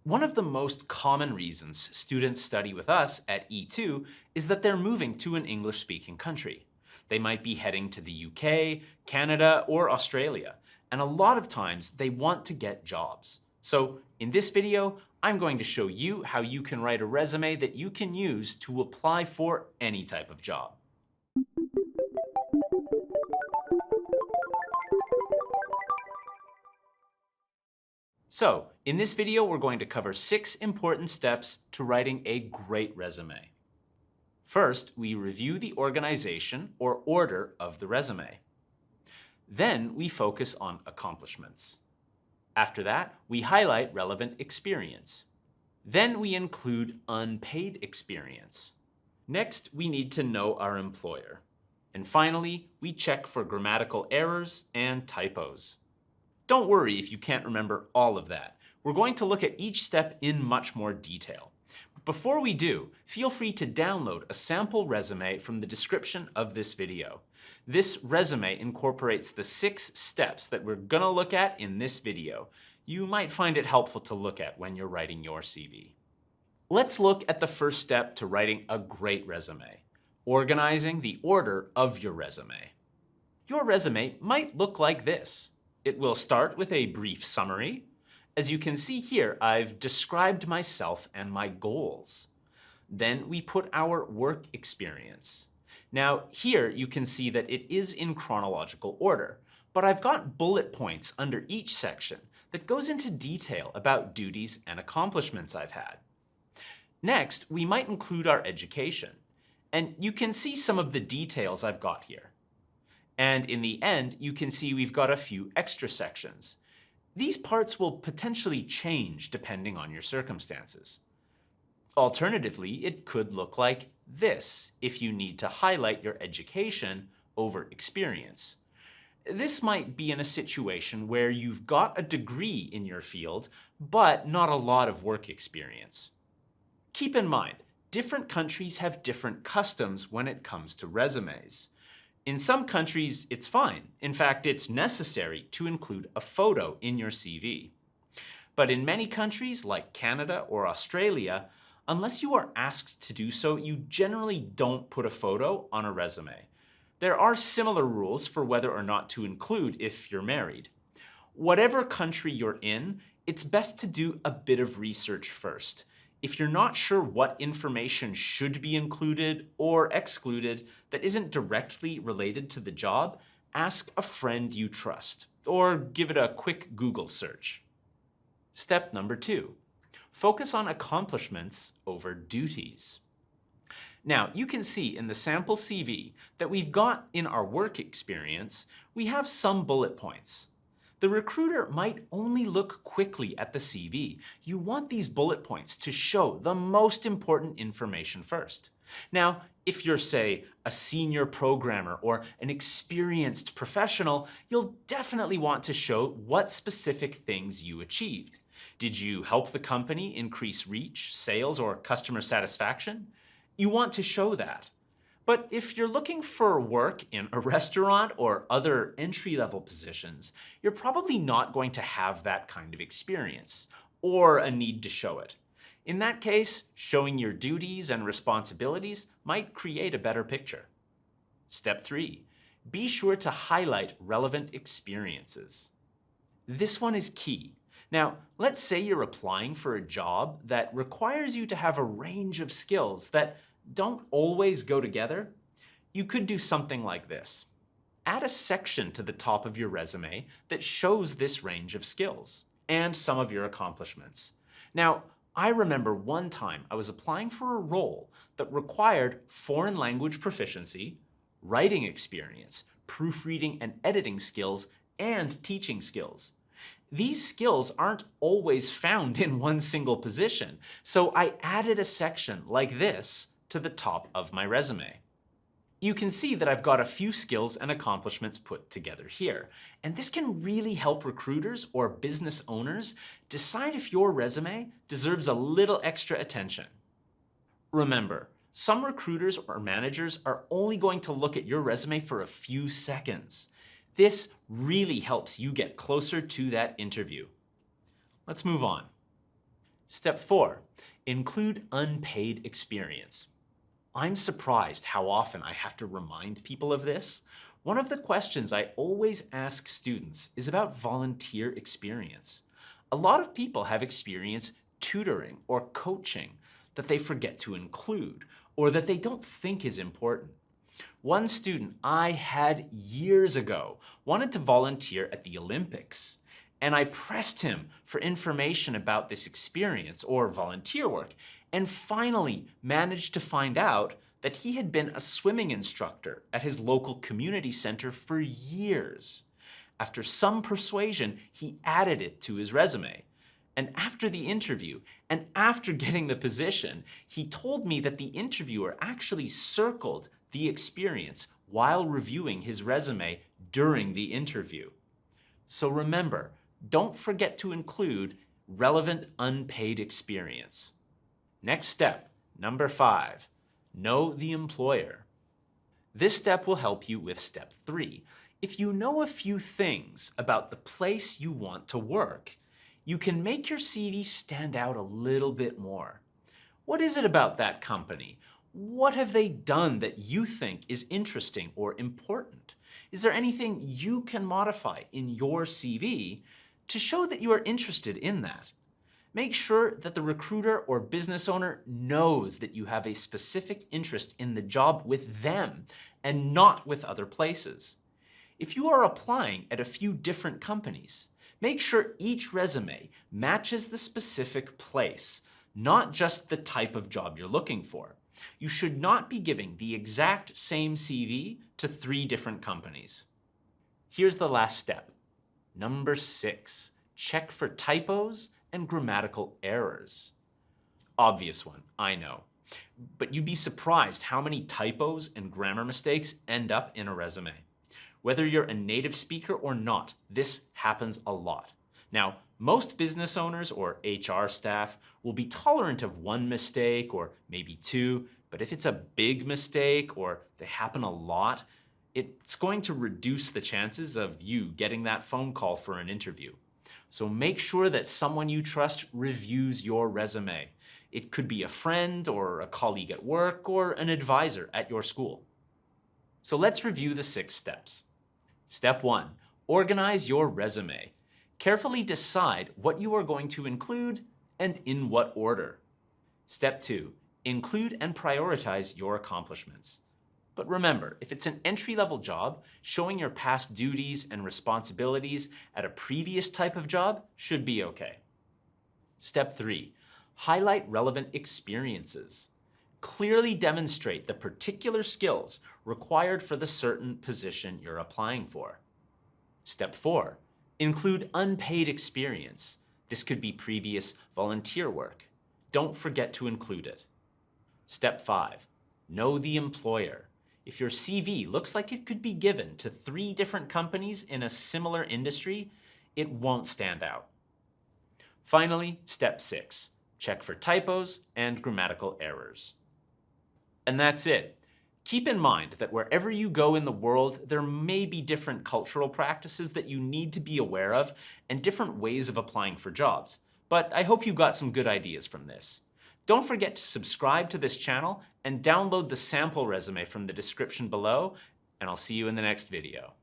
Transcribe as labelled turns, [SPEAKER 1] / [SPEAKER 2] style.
[SPEAKER 1] One of the most common reasons students study with us at E2 is that they're moving to an English-speaking country. They might be heading to the UK, Canada, or Australia, and a lot of times they want to get jobs. So in this video, I'm going to show you how you can write a resume that you can use to apply for any type of job. So, in this video, we're going to cover 6 important steps to writing a great resume. First, we review the organization or order of the resume. Then, we focus on accomplishments. After that, we highlight relevant experience. Then, we include unpaid experience. Next, we need to know our employer. And finally, we check for grammatical errors and typos. Don't worry if you can't remember all of that. We're going to look at each step in much more detail. But before we do, feel free to download a sample resume from the description of this video. This resume incorporates the 6 steps that we're going to look at in this video. You might find it helpful to look at when you're writing your CV. Let's look at the first step to writing a great resume: organizing the order of your resume. Your resume might look like this. It will start with a brief summary. As you can see here, I've described myself and my goals. Then we put our work experience. Now here you can see that it is in chronological order, but I've got bullet points under each section that goes into detail about duties and accomplishments I've had. Next, we might include our education, and you can see some of the details I've got here. And in the end, you can see we've got a few extra sections. These parts will potentially change depending on your circumstances. Alternatively, it could look like this if you need to highlight your education over experience. This might be in a situation where you've got a degree in your field, but not a lot of work experience. Keep in mind, different countries have different customs when it comes to resumes. In some countries, it's fine. In fact, it's necessary to include a photo in your CV. But in many countries, like Canada or Australia, unless you are asked to do so, you generally don't put a photo on a resume. There are similar rules for whether or not to include if you're married. Whatever country you're in, it's best to do a bit of research first. If you're not sure what information should be included or excluded that isn't directly related to the job, ask a friend you trust, or give it a quick Google search. Step number 2, focus on accomplishments over duties. Now, you can see in the sample CV that we've got in our work experience, we have some bullet points. The recruiter might only look quickly at the CV. You want these bullet points to show the most important information first. Now, if you're, say, a senior programmer or an experienced professional, you'll definitely want to show what specific things you achieved. Did you help the company increase reach, sales, or customer satisfaction? You want to show that. But if you're looking for work in a restaurant or other entry-level positions, you're probably not going to have that kind of experience or a need to show it. In that case, showing your duties and responsibilities might create a better picture. Step 3, be sure to highlight relevant experiences. This one is key. Now, let's say you're applying for a job that requires you to have a range of skills that don't always go together. You could do something like this. Add a section to the top of your resume that shows this range of skills and some of your accomplishments. Now, I remember one time I was applying for a role that required foreign language proficiency, writing experience, proofreading and editing skills, and teaching skills. These skills aren't always found in one single position, so I added a section like this to the top of my resume. You can see that I've got a few skills and accomplishments put together here, and this can really help recruiters or business owners decide if your resume deserves a little extra attention. Remember, some recruiters or managers are only going to look at your resume for a few seconds. This really helps you get closer to that interview. Let's move on. Step 4, include unpaid experience. I'm surprised how often I have to remind people of this. One of the questions I always ask students is about volunteer experience. A lot of people have experience tutoring or coaching that they forget to include or that they don't think is important. One student I had years ago wanted to volunteer at the Olympics, and I pressed him for information about this experience or volunteer work, and finally managed to find out that he had been a swimming instructor at his local community center for years. After some persuasion, he added it to his resume. And after the interview, and after getting the position, he told me that the interviewer actually circled the experience while reviewing his resume during the interview. So remember, don't forget to include relevant unpaid experience. Next step, number 5, know the employer. This step will help you with step 3. If you know a few things about the place you want to work, you can make your CV stand out a little bit more. What is it about that company? What have they done that you think is interesting or important? Is there anything you can modify in your CV to show that you are interested in that? Make sure that the recruiter or business owner knows that you have a specific interest in the job with them and not with other places. If you are applying at a few different companies, make sure each resume matches the specific place, not just the type of job you're looking for. You should not be giving the exact same CV to 3 different companies. Here's the last step. Number 6, check for typos and grammatical errors. Obvious one, I know. But you'd be surprised how many typos and grammar mistakes end up in a resume. Whether you're a native speaker or not, this happens a lot. Now, most business owners or HR staff will be tolerant of 1 mistake or maybe 2, but if it's a big mistake or they happen a lot, it's going to reduce the chances of you getting that phone call for an interview. So make sure that someone you trust reviews your resume. It could be a friend or a colleague at work or an advisor at your school. So let's review the 6 steps. Step 1, organize your resume. Carefully decide what you are going to include and in what order. Step 2, include and prioritize your accomplishments. But remember, if it's an entry-level job, showing your past duties and responsibilities at a previous type of job should be okay. Step 3, highlight relevant experiences. Clearly demonstrate the particular skills required for the certain position you're applying for. Step 4, include unpaid experience. This could be previous volunteer work. Don't forget to include it. Step 5, know the employer. If your CV looks like it could be given to 3 different companies in a similar industry, it won't stand out. Finally, step 6, check for typos and grammatical errors. And that's it. Keep in mind that wherever you go in the world, there may be different cultural practices that you need to be aware of and different ways of applying for jobs. But I hope you got some good ideas from this. Don't forget to subscribe to this channel and download the sample resume from the description below, and I'll see you in the next video.